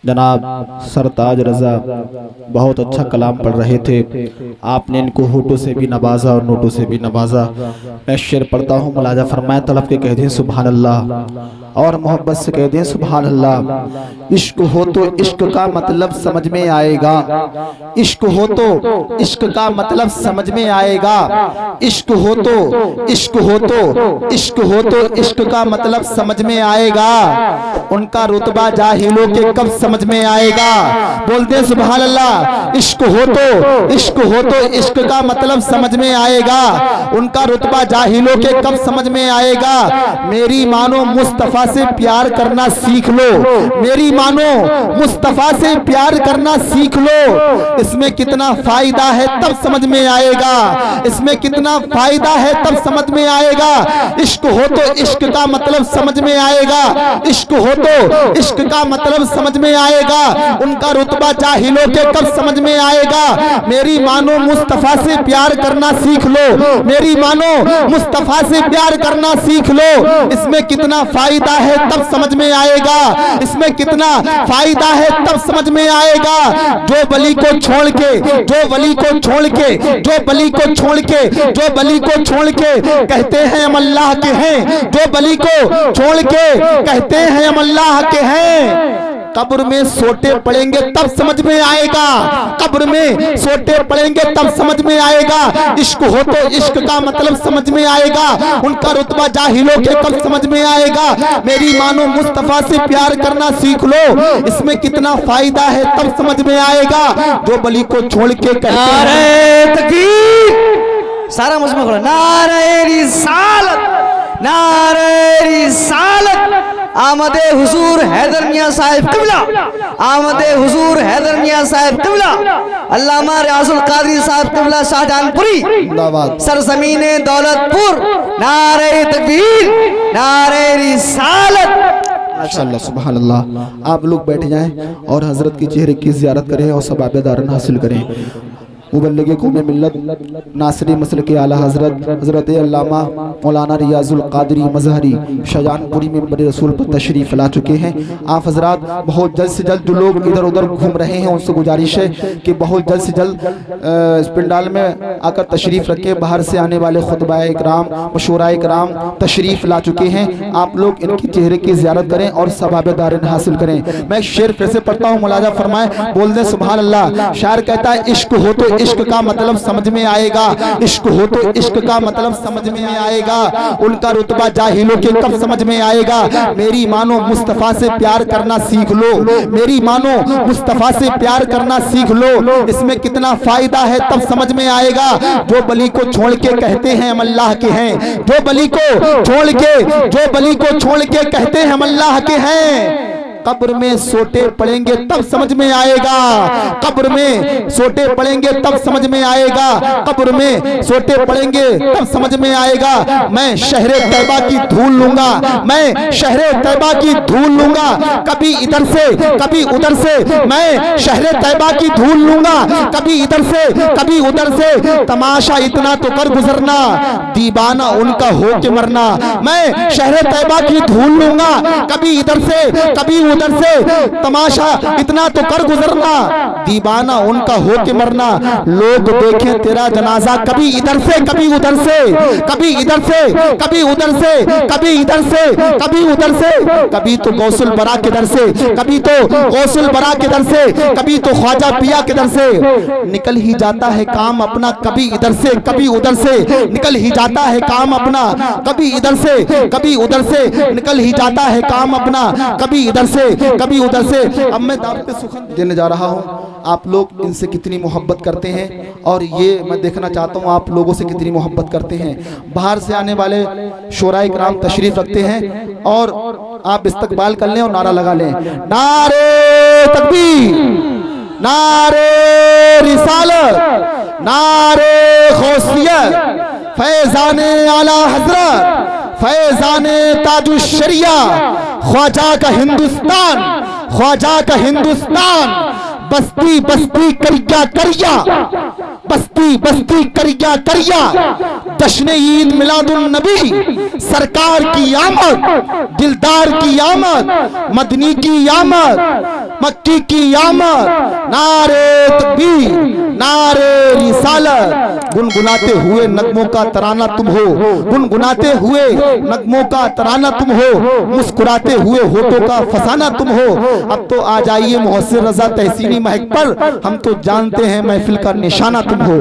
जनाब सरताज रज़ा बहुत अच्छा कलाम पढ़ रहे थे। आपने इनको होठों से भी नवाजा और नोटों से भी नवाजा। मैं शेर पढ़ता हूँ, मुलाजा फरमाए, तलब के कह दें सुभान अल्लाह और मोहब्बत से कह दें सुभान अल्लाह। इश्क हो तो इश्क का मतलब समझ में आएगा, इश्क हो तो इश्क का मतलब समझ में आएगा, इश्क हो तो इश्क हो तो इश्क हो तो इश्क का मतलब समझ में आएगा। उनका रुतबा जाहिलों के कब समझ में आएगा? बोलते सुभान अल्लाह। इश्क हो तो इश्क का मतलब समझ में आएगा। उनका रुतबा जाहिलों के कब समझ में आएगा? मेरी मानो मुस्तफा से प्यार करना सीख लो, मेरी मानो मुस्तफा से प्यार करना सीख लो। इसमें कितना फायदा है तब समझ में आएगा, इसमें कितना फायदा है तब समझ में आएगा। इश्क हो तो इश्क का मतलब समझ में आएगा, इश्क हो तो इश्क का मतलब समझ में आएगा। उनका रुतबा जाहिलों के कब समझ में आएगा? मेरी मानो मुस्तफा से प्यार करना सीख लो, मेरी मानो मुस्तफा से प्यार करना सीख लो। इसमें कितना फायदा है तब समझ में आएगा, इसमें कितना फायदा है तब समझ में आएगा। जो बली को छोड़ के, जो बली को छोड़ के, जो बली को छोड़ के, जो बली को छोड़ के कहते हैं हम अल्लाह के हैं, जो बली को छोड़ के कहते हैं हम अल्लाह के हैं। कब्र में सोटे पड़ेंगे तब समझ में आएगा, कब्र में सोटे पड़ेंगे तब समझ में आएगा। इश्क हो तो इश्क का मतलब समझ में आएगा। उनका रुतबा जाहिलों के कब समझ में आएगा? मेरी मानो मुस्तफा से प्यार करना सीख लो। इसमें कितना फायदा है तब समझ में आएगा। जो बली को छोड़ के कहते हैं, सारा मुझ में नारे रिसालत, नारे रिसालत। आमदे हुजूर हैदर मियां साहिब किबला, आमदे हुजूर हैदर मियां साहिब किबला, अल्लामा रियाजुल कादरी साहिब किबला शाहजहानपुरी, सरजमीने दौलतपुर। नारे तकबीर, नारे रिसालत। माशाअल्लाह सुभान अल्लाह। आप लोग बैठ जाएं और हजरत के चेहरे की ज़ियारत करें और सवाब दारन हासिल करें। मुबल्लिग कौम मिल्लत नासिरी मसल के आला हजरत अल्लामा मौलाना रियाजुल कादरी मजहरी शाहजहानपुरी में बड़े रसूल पर तशरीफ़ ला चुके हैं। आप हजरात बहुत जल्द से जल्द जो लोग इधर उधर घूम रहे हैं उनसे गुजारिश है कि बहुत जल्द से जल्द इस पंडाल में आकर तशरीफ़ रखें। बाहर से आने वाले खुतबाए इकराम, मशूरा इकराम तशरीफ़ ला चुके हैं। आप लोग इनके चेहरे की ज़ियारत करें और सवाब दारन हासिल करें। मैं शेर फिर से पढ़ता हूँ, मुलाजा फरमाए, बोल दें सुभान अल्लाह। शायर कहता है, इश्क हो तो इश्क का मतलब समझ में आएगा, इश्क हो तो इश्क का मतलब समझ में आएगा। उनका रुतबा जाहिलों के कब समझ में आएगा? मेरी मानो मुस्तफा से प्यार करना सीख लो, मेरी मानो मुस्तफा से प्यार करना सीख लो। इसमें कितना फायदा है तब समझ में आएगा। जो बली को छोड़ के कहते हैं हम अल्लाह के हैं, जो बली को छोड़ के, जो बली को छोड़ के कहते हैं हम अल्लाह के हैं। कब्र में सोटे पड़ेंगे तब समझ में आएगा, कब्र में सोटे पड़ेंगे तब समझ में आएगा, कब्र में सोटे पड़ेंगे तब समझ में आएगा। मैं शहरे तैबा की धूल लूंगा, मैं शहरे तैबा की धूल लूंगा, कभी इधर से कभी उधर से। मैं शहरे तैबा की धूल लूंगा, कभी इधर से कभी उधर से। तमाशा इतना तो कर गुजरना, दीवाना उनका हो के मरना। मैं शहरे तैबा की धूल लूंगा, कभी इधर से कभी उधर से। तमाशा इतना तो कर गुजरना, दीवाना उनका हो के मरना। लोग देखें तेरा जनाजा, कभी इधर से कभी उधर से, कभी इधर से कभी उधर से, कभी इधर से कभी उधर से। कभी तो गौसुल बरा के दर से, कभी तो गौसुल बरा के दर से, कभी तो ख्वाजा पिया के दर से। निकल ही जाता है काम अपना, कभी इधर से कभी उधर से। निकल ही जाता है काम अपना, कभी इधर से कभी उधर से। निकल ही जाता है काम अपना, कभी इधर से कभी उधर से। अब मैं दावत सुखन देने जा रहा हूँ। आप लोग इनसे कितनी मोहब्बत करते हैं और ये मैं देखना चाहता हूँ आप लोगों से कितनी मोहब्बत करते हैं। बाहर से आने वाले शोराए किराम तशरीफ रखते हैं और आप इस्तकबाल कर लें और नारा लगा लें, नारे तकबीर, नारे रिसालत, नारे गौसियत, फैजाने आला हजरत, फैजाने ताजुश शरिया, ख्वाजा का हिंदुस्तान, ख्वाजा का हिंदुस्तान। बस्ती बस्ती करिया करिया, बस्ती बस्ती करिया करिया। जश्न ईद मिलादुन नबी, सरकार की आमद, दिलदार की आमद, मदनी की आमद। मक्की की आमद, नारे तकबीर, नारे रिसालत। गुनगुनाते हुए नगमों का तराना तुम हो, गुनगुनाते हुए नगमों का तराना तुम हो, मुस्कुराते हुए होठों का फसाना तुम हो। अब तो आ जाइए मोहसिन रजा तहसीनी महक पर, हम तो जानते हैं महफिल का निशाना तुम हो।